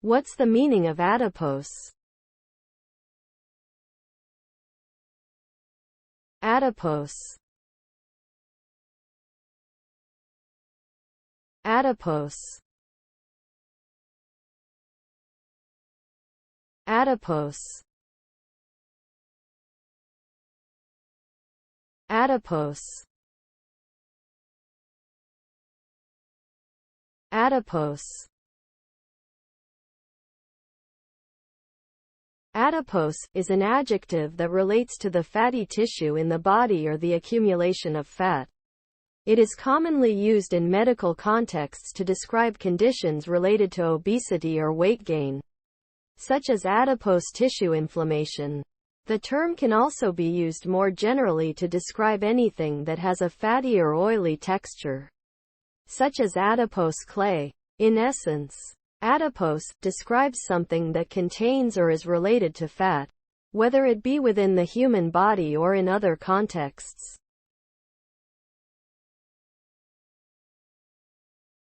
What's the meaning of adipose? Adipose. Adipose. Adipose. Adipose. Adipose. Adipose is an adjective that relates to the fatty tissue in the body or the accumulation of fat. It is commonly used in medical contexts to describe conditions related to obesity or weight gain, such as adipose tissue inflammation. The term can also be used more generally to describe anything that has a fatty or oily texture, such as adipose clay. In essence, adipose describes something that contains or is related to fat, whether it be within the human body or in other contexts.